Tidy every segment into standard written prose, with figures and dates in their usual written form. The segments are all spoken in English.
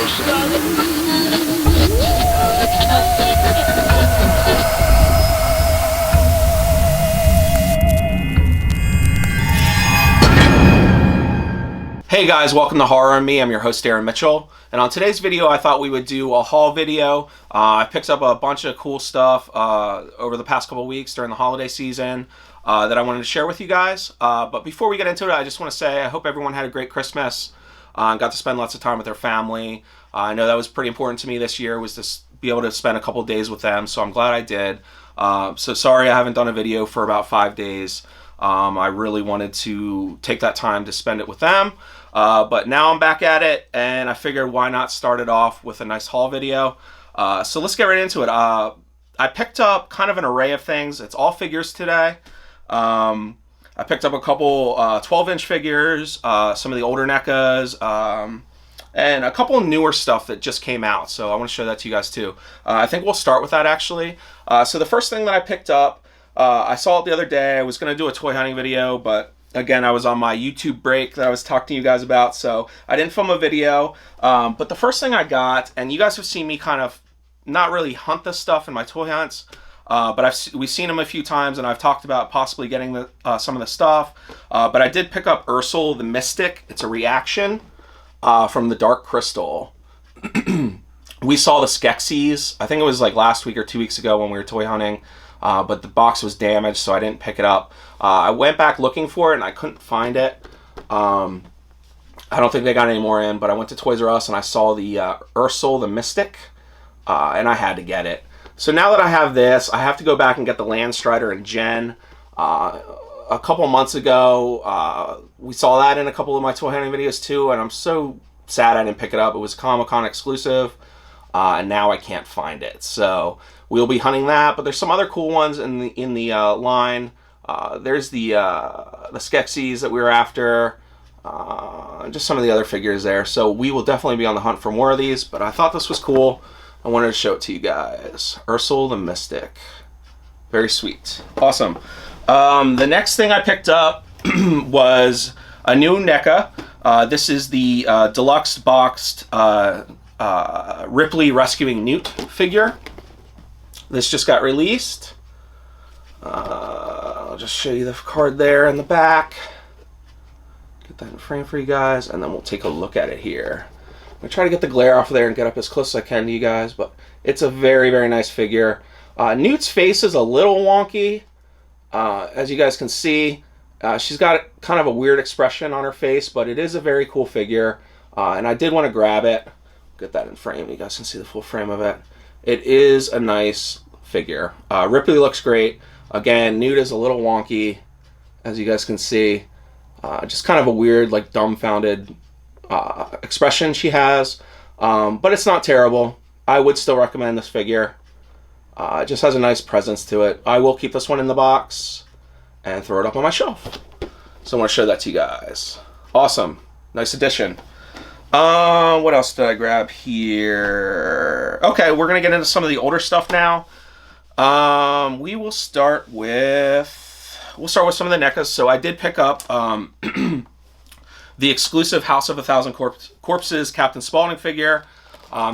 Hey guys, welcome to Horror and Me. I'm your host Aaron Mitchell, and on today's video I thought we would do a haul video. I picked up a bunch of cool stuff over the past couple weeks during the holiday season that I wanted to share with you guys. But before we get into it, I just want to say I hope everyone had a great Christmas and got to spend lots of time with their family. I know that was pretty important to me this year, was to be able to spend a couple days with them, so I'm glad I did. So sorry I haven't done a video for about 5 days. I really wanted to take that time to spend it with them. But now I'm back at it, and I figured why not start it off with a nice haul video. So let's get right into it. I picked up kind of an array of things. It's all figures today. I picked up a couple 12-inch figures, some of the older Necas, and a couple of newer stuff that just came out. So I want to show that to you guys too. I think we'll start with that actually. So the first thing that I picked up, I saw it the other day. I was going to do a toy hunting video, but again, I was on my YouTube break that I was talking to you guys about, so I didn't film a video. But the first thing I got, and you guys have seen me kind of not really hunt this stuff in my toy hunts, but we've seen them a few times, and I've talked about possibly getting some of the stuff. But I did pick up Percel the Mystic. It's a reaction from the Dark Crystal. We saw the Skeksis, I think it was like last week or 2 weeks ago when we were toy hunting. But the box was damaged, so I didn't pick it up. I went back looking for it, and I couldn't find it. I don't think they got any more in, but I went to Toys R Us, and I saw the Percel the Mystic, and I had to get it. So now that I have this, I have to go back and get the Landstrider and Jen. A couple months ago, we saw that in a couple of my toy hunting videos too, and I'm so sad I didn't pick it up. It was Comic-Con exclusive, and now I can't find it. So we'll be hunting that, but there's some other cool ones in the line. There's the Skeksis that we were after, just some of the other figures there. So we will definitely be on the hunt for more of these, but I thought this was cool. I wanted to show it to you guys. Percel the Mystic. Very sweet. Awesome. The next thing I picked up was a new Neca. This is the deluxe boxed Ripley rescuing Newt figure. This just got released. I'll just show you the card there in the back. Get that in frame for you guys, and then we'll take a look at it here. I'm going to try to get the glare off of there and get up as close as I can to you guys, but it's a very, very nice figure. Newt's face is a little wonky. As you guys can see, she's got kind of a weird expression on her face, but it is a very cool figure, and I did want to grab it. Get that in frame. You guys can see the full frame of it. It is a nice figure. Ripley looks great. Again, Newt is a little wonky, as you guys can see. Just kind of a weird, like, dumbfounded expression she has. But it's not terrible. I would still recommend this figure. It just has a nice presence to it. I will keep this one in the box and throw it up on my shelf. So I want to show that to you guys. Awesome. Nice addition. What else did I grab here? Okay, we're going to get into some of the older stuff now. We will start with some of the Necas. So I did pick up the exclusive House of a Thousand Corpses Captain Spaulding figure.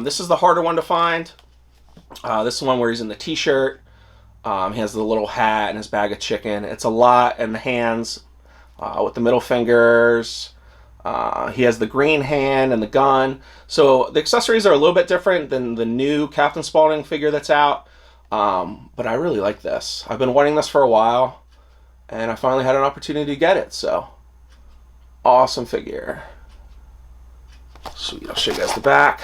This is the harder one to find. This is the one where he's in the t-shirt. He has the little hat and his bag of chicken. It's a lot in the hands with the middle fingers. He has the green hand and the gun. So the accessories are a little bit different than the new Captain Spaulding figure that's out. But I really like this. I've been wanting this for a while, and I finally had an opportunity to get it. So awesome figure. Sweet. I'll show you guys the back.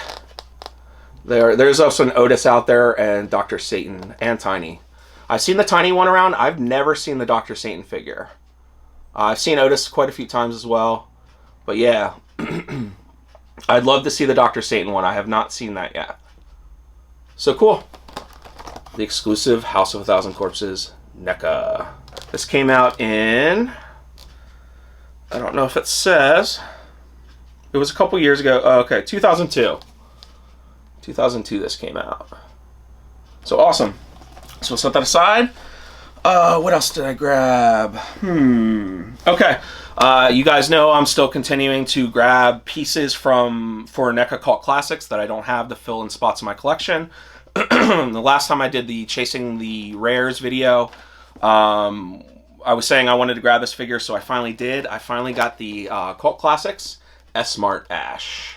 There's also an Otis out there and Dr. Satan and Tiny. I've seen the Tiny one around. I've never seen the Dr. Satan figure. I've seen Otis quite a few times as well. But yeah, I'd love to see the Dr. Satan one. I have not seen that yet. So cool. The exclusive House of a Thousand Corpses Neca. This came out in, I don't know if it says, it was a couple years ago. Oh, okay, 2002. 2002 this came out. So awesome. So we'll set that aside. What else did I grab? Okay. You guys know I'm still continuing to grab pieces for Neca Cult Classics that I don't have to fill in spots in my collection. The last time I did the Chasing the Rares video, I was saying I wanted to grab this figure, so I finally did. I finally got the Cult Classics S-Mart Ash.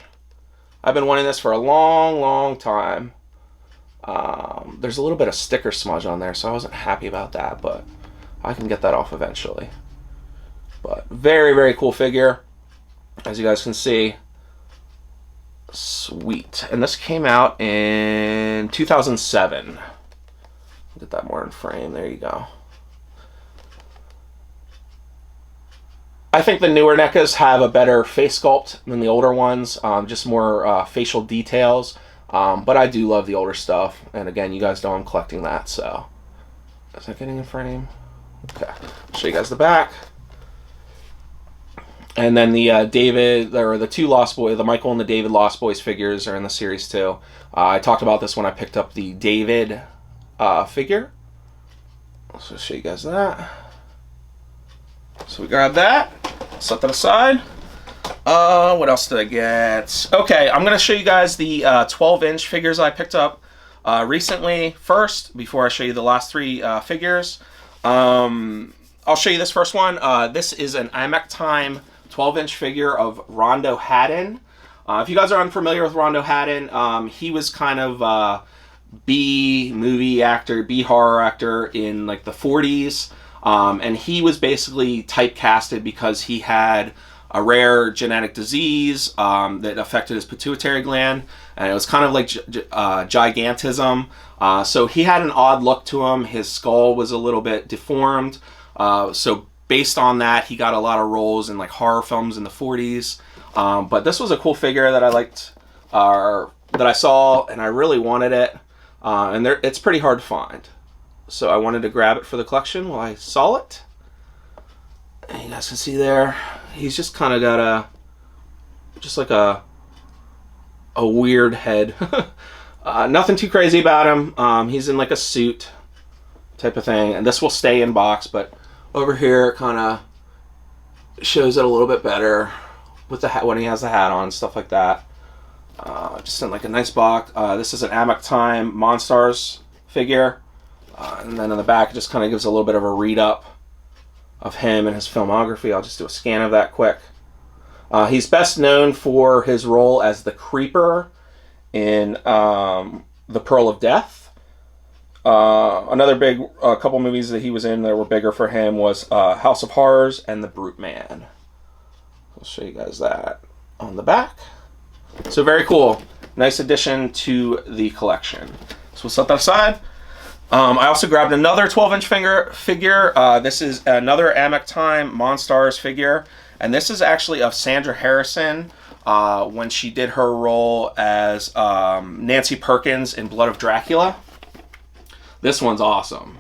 I've been wanting this for a long time. There's a little bit of sticker smudge on there, so I wasn't happy about that, but I can get that off eventually. But very cool figure, as you guys can see. Sweet. And this came out in 2007. Get that more in frame. There you go. I think the newer NECAs have a better face sculpt than the older ones, just more facial details. But I do love the older stuff. And again, you guys know I'm collecting that, so. Is that getting in frame? Okay. I'll show you guys the back. And then the David, or the two Lost Boys, the Michael and the David Lost Boys figures are in the series too. I talked about this when I picked up the David figure. So show you guys that. So we grabbed that, set that aside. What else did I get? Okay, I'm going to show you guys the 12-inch figures I picked up recently first, before I show you the last three figures. I'll show you this first one. This is an IMAC Time 12-inch figure of Rondo Hatton. If you guys are unfamiliar with Rondo Hatton, he was kind of B movie actor, B horror actor in like the 40s. And he was basically typecasted because he had a rare genetic disease that affected his pituitary gland, and it was kind of like gigantism. So he had an odd look to him. His skull was a little bit deformed. So based on that, he got a lot of roles in like horror films in the 40s. But this was a cool figure that I liked, that I saw, and I really wanted it. And it's pretty hard to find. So I wanted to grab it for the collection while I saw it. And you guys can see there, he's just kind of got just like a weird head. Nothing too crazy about him. He's in like a suit type of thing, and this will stay in box, but over here it kind of shows it a little bit better with the hat, when he has the hat on, stuff like that. Just in like a nice box. This is an IMAC Time Monstars figure. And then in the back, it just kind of gives a little bit of a read-up of him and his filmography. I'll just do a scan of that quick. He's best known for his role as the Creeper in The Pearl of Death. Another big couple movies that he was in that were bigger for him was House of Horrors and The Brute Man. I'll show you guys that on the back. So very cool. Nice addition to the collection. So we'll set that aside. I also grabbed another 12-inch figure. This is another IMAC Time Monstars figure. And this is actually of Sandra Harrison when she did her role as Nancy Perkins in Blood of Dracula. This one's awesome.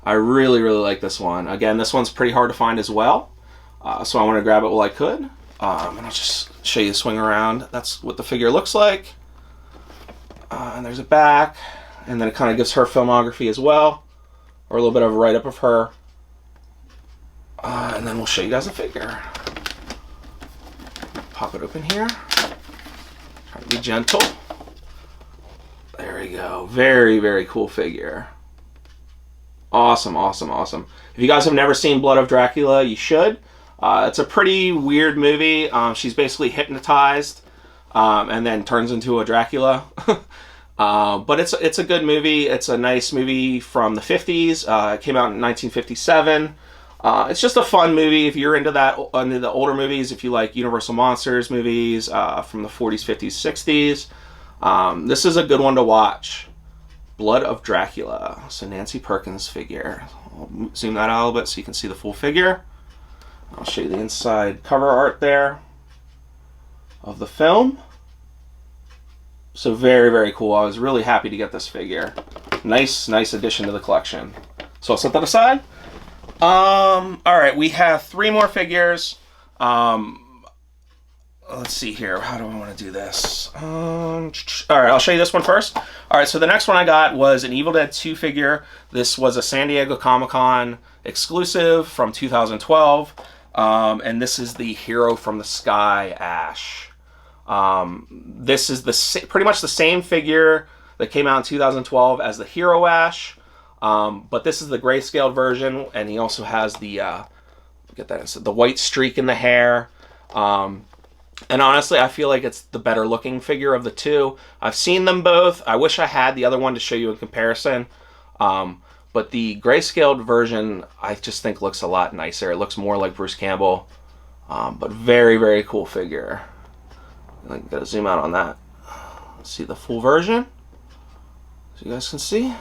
I really like this one. Again, this one's pretty hard to find as well. So I want to grab it while I could. And I'll just show you the swing around. That's what the figure looks like. And there's a back. And then it kind of gives her filmography as well, or a little bit of a write-up of her. And then we'll show you guys the figure. Pop it open here. Try to be gentle. There we go. Very cool figure. Awesome. If you guys have never seen Blood of Dracula, you should. It's a pretty weird movie. She's basically hypnotized and then turns into a Dracula. But it's a good movie. It's a nice movie from the 50s. It came out in 1957. It's just a fun movie if you're into the older movies, if you like Universal Monsters movies from the 40s, 50s, 60s. This is a good one to watch. Blood of Dracula. It's a Nancy Perkins figure. I'll zoom that out a little bit so you can see the full figure. I'll show you the inside cover art there of the film. So very cool. I was really happy to get this figure. Nice addition to the collection. So I'll set that aside. Alright, we have 3 more figures. Let's see here. How do I want to do this? Alright, I'll show you this one first. Alright, so the next one I got was an Evil Dead 2 figure. This was a San Diego Comic-Con exclusive from 2012. And this is the Hero from the Sky Ash. This is pretty much the same figure that came out in 2012 as the Hero Ash, but this is the grayscaled version, and he also has the the white streak in the hair. And honestly, I feel like it's the better looking figure of the two. I've seen them both. I wish I had the other one to show you in comparison. But the grayscaled version, I just think looks a lot nicer. It looks more like Bruce Campbell. But very, very cool figure. I'm gonna zoom out on that. Let's see the full version, so you guys can see.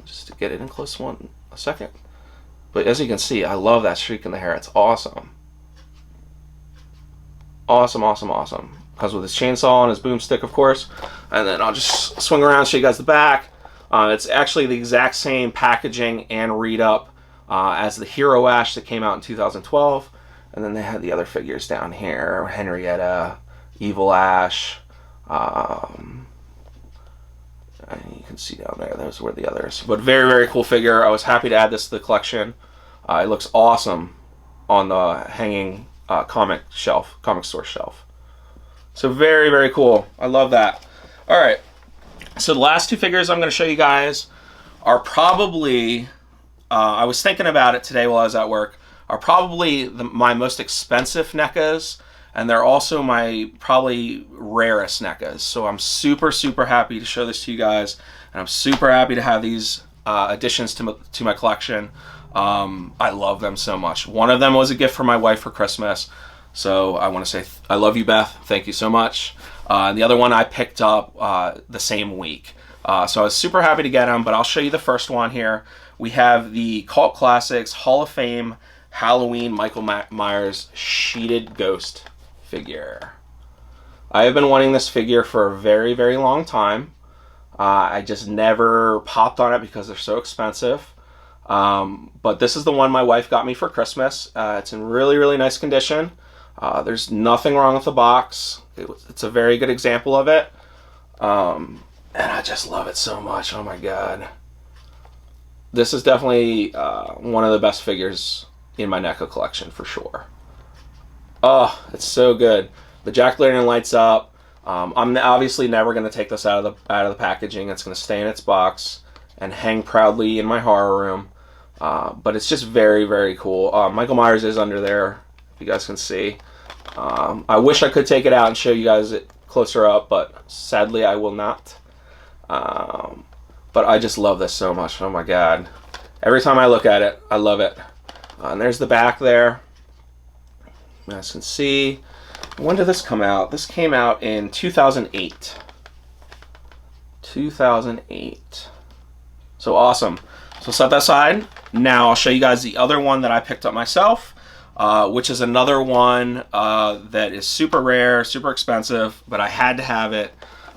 Just to get it in close a second. But as you can see, I love that streak in the hair. It's awesome. Awesome, awesome, awesome. Comes with his chainsaw and his boomstick, of course. And then I'll just swing around and show you guys the back. It's actually the exact same packaging and read up as the Hero Ash that came out in 2012. And then they had the other figures down here. Henrietta, Evil Ash. And you can see down there, those were the others. But very, very cool figure. I was happy to add this to the collection. It looks awesome on the hanging comic store shelf. So very, very cool. I love that. All right. So the last two figures I'm going to show you guys are probably, I was thinking about it today while I was at work, are probably my most expensive NECAs, and they're also my probably rarest NECAs. So I'm super, super happy to show this to you guys, and I'm super happy to have these additions to my collection. I love them so much. One of them was a gift for my wife for Christmas, so I want to say I love you, Beth. Thank you so much. And the other one I picked up the same week. So I was super happy to get them, but I'll show you the first one here. We have the Cult Classics Hall of Fame Halloween Michael Myers sheeted ghost figure. I have been wanting this figure for a very, very long time. I just never popped on it because they're so expensive. But this is the one my wife got me for Christmas. It's in really, really nice condition. There's nothing wrong with the box. It's a very good example of it. And I just love it so much. Oh my God. This is definitely one of the best figures in my NECA collection for sure. Oh, it's so good. The jack-o'-lantern lights up. I'm obviously never going to take this out of the packaging. It's going to stay in its box and hang proudly in my horror room. But it's just very, very cool. Michael Myers is under there, if you guys can see. I wish I could take it out and show you guys it closer up, but sadly I will not. But I just love this so much. Oh my God. Every time I look at it, I love it. And there's the back there. You guys can see. When did this come out? This came out in 2008. 2008. So awesome. So set that aside. Now I'll show you guys the other one that I picked up myself, which is another one that is super rare, super expensive, but I had to have it.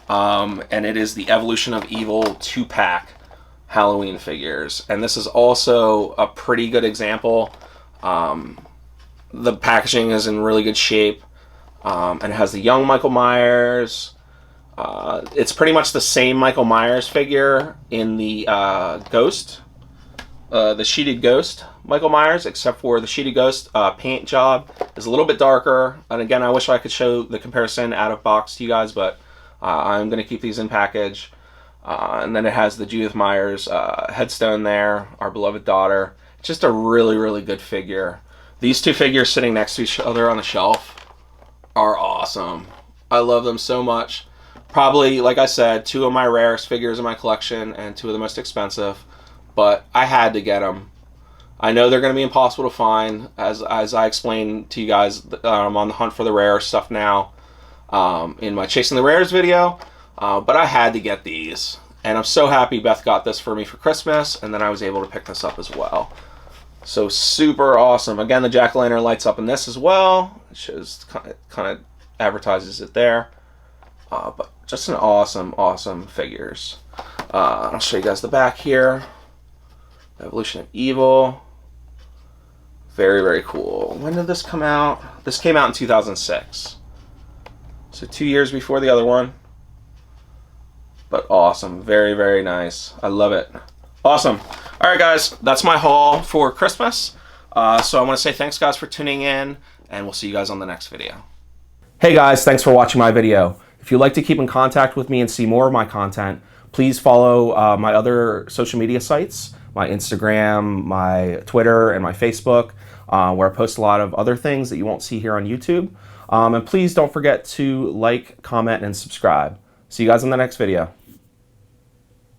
And it is the Evolution of Evil 2-pack Halloween figures. And this is also a pretty good example. The packaging is in really good shape. And it has the young Michael Myers. It's pretty much the same Michael Myers figure in the ghost. The sheeted ghost Michael Myers, except for the sheeted ghost paint job is a little bit darker. And again, I wish I could show the comparison out of box to you guys, but I'm going to keep these in package. And then it has the Judith Myers headstone there, our beloved daughter. Just a really, really good figure. These two figures sitting next to each other on the shelf are awesome. I love them so much. Probably, like I said, two of my rarest figures in my collection and two of the most expensive, but I had to get them. I know they're going to be impossible to find, as I explained to you guys. I'm on the hunt for the rare stuff now in my Chasing the Rares video, but I had to get these, and I'm so happy Beth got this for me for Christmas, and then I was able to pick this up as well. So super awesome. Again, the jack-o'-lantern lights up in this as well. It shows, kind of advertises it there. But just an awesome, awesome figures. I'll show you guys the back here. Evolution of Evil. Very, very cool. When did this come out? This came out in 2006. So 2 years before the other one. But awesome. Very, very nice. I love it. Awesome. Alright guys, that's my haul for Christmas. So I want to say thanks, guys, for tuning in, and we'll see you guys on the next video. Hey guys, thanks for watching my video. If you'd like to keep in contact with me and see more of my content, please follow my other social media sites, my Instagram, my Twitter, and my Facebook, where I post a lot of other things that you won't see here on YouTube. And please don't forget to like, comment, and subscribe. See you guys in the next video.